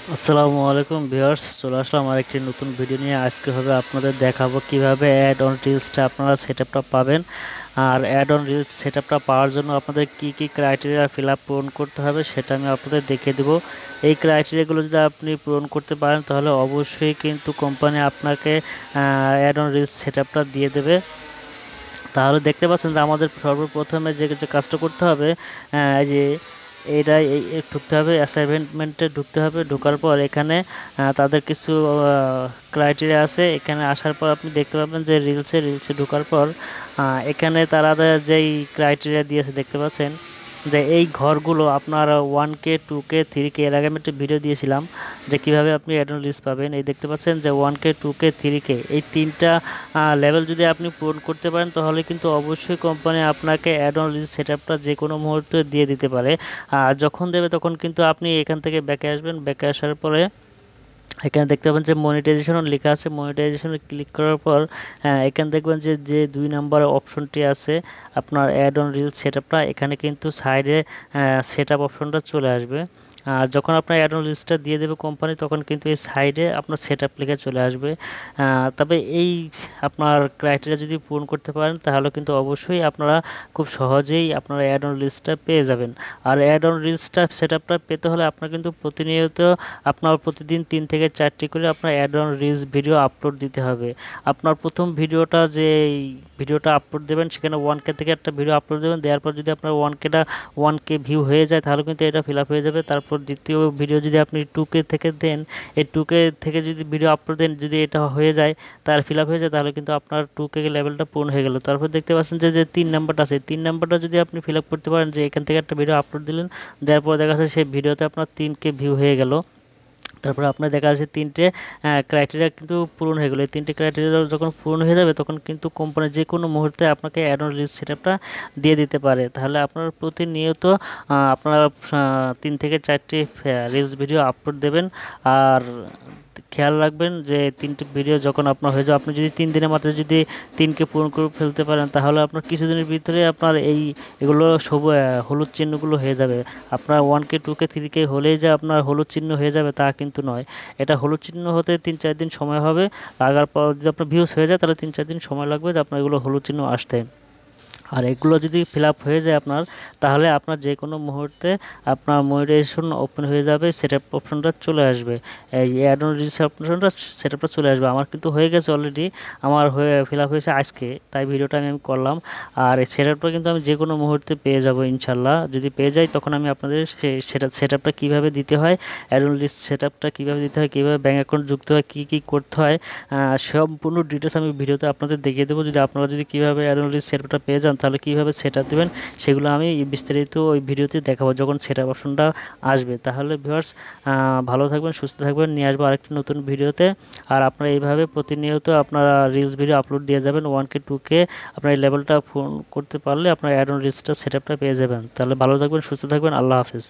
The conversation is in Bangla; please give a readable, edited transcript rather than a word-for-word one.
আসসালামু আলাইকুম ভিউয়ার্স, চলে আসলাম আরেকটি নতুন ভিডিও নিয়ে। আজকে হবে আপনাদের দেখাবো কিভাবে অ্যাড অন রিলসটা আপনারা সেটআপটা পাবেন। আর অ্যাড অন রিলস সেটআপটা পাওয়ার জন্য আপনাদের কি কি ক্রাইটেরিয়া ফিল আপ পূরণ করতে হবে সেটা আমি আপনাদের দেখিয়ে দেবো। এই ক্রাইটেরিয়াগুলো যদি আপনি পূরণ করতে পারেন তাহলে অবশ্যই কিন্তু কোম্পানি আপনাকে অ্যাড অন রিলস সেটআপটা দিয়ে দেবে। তাহলে দেখতে পাচ্ছেন যে আমাদের সর্বপ্রথমে যে যে কাজটা করতে হবে, এই যে এই ঢুকতে হবে, অ্যাসাইনমেন্টে ঢুকতে হবে। ঢোকার পর এখানে তাদের কিছু ক্রাইটেরিয়া আছে। এখানে আসার পর আপনি দেখতে পাবেন যে রিলসে ঢোকার পর এখানে তারা যেই ক্রাইটেরিয়া দিয়েছে দেখতে পাচ্ছেন যে এই ঘরগুলো আপনার 1K 2K 3K। এর আগে আমি একটা ভিডিও দিয়েছিলাম যে কিভাবে আপনি অ্যাড অন রিলস পাবেন। এই দেখতে পাচ্ছেন যে 1K 2K 3K এই তিনটা লেভেল যদি আপনি পূরণ করতে পারেন তাহলে কিন্তু অবশ্যই কোম্পানি আপনাকে অ্যাড অন রিলস সেটআপটা যে কোনো মুহূর্তে দিয়ে দিতে পারে। আর যখন দেবে তখন কিন্তু আপনি এখান থেকে ব্যাকে আসবেন। ব্যাকে আসার পরে এখানে দেখতে পাবেন যে মনিটাইজেশন লেখা আছে। মনিটাইজেশনে ক্লিক করার পর এখানে দেখবেন যে যে 2 নম্বর অপশনটি আছে আপনার অ্যাড অন রিলস সেটআপটা, এখানে কিন্তু সাইডে সেটআপ অপশনটা চলে আসবে। আর যখন আপনার অ্যাড অন রিলসটা দিয়ে দেবে কোম্পানি তখন কিন্তু এই সাইডে আপনার সেটআপ লেখা চলে আসবে। তবে এই আপনার ক্রাইটেরিয়া যদি পূরণ করতে পারেন তাহলে কিন্তু অবশ্যই আপনারা খুব সহজেই আপনারা অ্যাড অন রিলসটা পেয়ে যাবেন। আর অ্যাড অন রিলসটা সেটআপটা পেতে হলে আপনার কিন্তু প্রতিনিয়ত আপনার প্রতিদিন 3 থেকে 4টি করে আপনার add on reels video upload দিতে হবে। আপনার প্রথম ভিডিওটা যে ভিডিওটা আপলোড দেবেন সেখানে 1K থেকে একটা ভিডিও আপলোড দেবেন। দেওয়ার পর যদি আপনার 1K ভিউ হয়ে যায় তাহলে কিন্তু এটা ফিল আপ হয়ে যাবে। তারপর দ্বিতীয় ভিডিও যদি আপনি 2K থেকে দেন, এই 2K থেকে যদি ভিডিও আপলোড দেন, যদি এটা হয়ে যায় তাহলে ফিল আপ হয়ে যায় তাহলে কিন্তু আপনার 2K লেভেলটা পূর্ণ হয়ে গেল। তারপর দেখতে পাচ্ছেন যে যে 3 নাম্বারটা আছে, 3 নাম্বারটা যদি আপনি ফিল আপ করতে পারেন, যে এখান থেকে একটা ভিডিও আপলোড দিলেন, দেওয়ার পর দেখা যাচ্ছে সেই ভিডিওতে আপনার 3K ভিউ হয়ে গেল। তারপরে আপনার দেখা যাচ্ছে 3টে ক্রাইটেরিয়া কিন্তু পূরণ হয়ে গেলো। এই 3টে ক্রাইটেরিয়া যখন পূরণ হয়ে যাবে তখন কিন্তু কোম্পানি যে কোনো মুহূর্তে আপনাকে অ্যাড অন রিলস সেটআপটা দিয়ে দিতে পারে। তাহলে আপনার প্রতিনিয়ত আপনারা 3 থেকে 4টি রিলস ভিডিও আপলোড দেবেন। আর খেয়াল রাখবেন যে 3টি ভিডিও যখন আপনার হয়ে যাবে, আপনি যদি 3 দিনের মাথায় যদি 3K পূরণ করে ফেলতে পারেন তাহলে আপনার কিছুদিনের ভিতরে আপনার এগুলো সব হলুদ চিহ্নগুলো হয়ে যাবে। আপনার 1K 2K 3K হলেই যে আপনার হলুদ চিহ্ন হয়ে যাবে তা কিন্তু নয়। এটা হলুদ চিহ্ন হতে 3-4 দিন সময় হবে। লাগার পর যদি আপনার ভিউজ হয়ে যায় তাহলে 3-4 দিন সময় লাগবে যে আপনার এগুলো হলুদ চিহ্ন আসতে। আর এগুলো যদি ফিল আপ হয়ে যায় আপনার, তাহলে আপনার যে কোনো মুহূর্তে আপনার মনিটাইজেশন ওপেন হয়ে যাবে, সেটআপ অপশনটা চলে আসবে। এই অ্যাড অন রিলস অপশনটা সেটআপটা চলে আসবে। আমার কিন্তু হয়ে গেছে অলরেডি, আমার হয়ে ফিল আপ হয়েছে আজকে, তাই ভিডিওটা আমি করলাম। আর এই সেটআপটা কিন্তু আমি যে কোনো মুহূর্তে পেয়ে যাব ইনশাল্লাহ। যদি পেয়ে যাই তখন আমি আপনাদের সেটআপটা কীভাবে দিতে হয়, অ্যাড অন রিলস সেটআপটা কীভাবে দিতে হয়, কীভাবে ব্যাঙ্ক অ্যাকাউন্ট যুক্ত হয়, কী কী করতে হয়, সম্পূর্ণ ডিটেলস আমি ভিডিওতে আপনাদের দেখিয়ে দেবো। যদি আপনারা যদি কীভাবে অ্যাড অন রিলস সেটআপটা পেয়ে যান তাহলে কীভাবে সেটআপ দেবেন সেগুলো আমি বিস্তারিত ওই ভিডিওতে দেখাবো যখন সেটআপ অপশনটা আসবে। তাহলে ভিউয়ার্স, ভালো থাকবেন, সুস্থ থাকবেন। নিয়ে আসবো আরেকটি নতুন ভিডিওতে। আর আপনারা এইভাবে প্রতিনিয়ত আপনারা রিলস ভিডিও আপলোড দিয়ে যাবেন। 1K 2K আপনার এই লেভেলটা ফোন করতে পারলে আপনার অ্যাড অন রিলসটা সেটআপটা পেয়ে যাবেন। তাহলে ভালো থাকবেন, সুস্থ থাকবেন। আল্লাহ হাফিজ।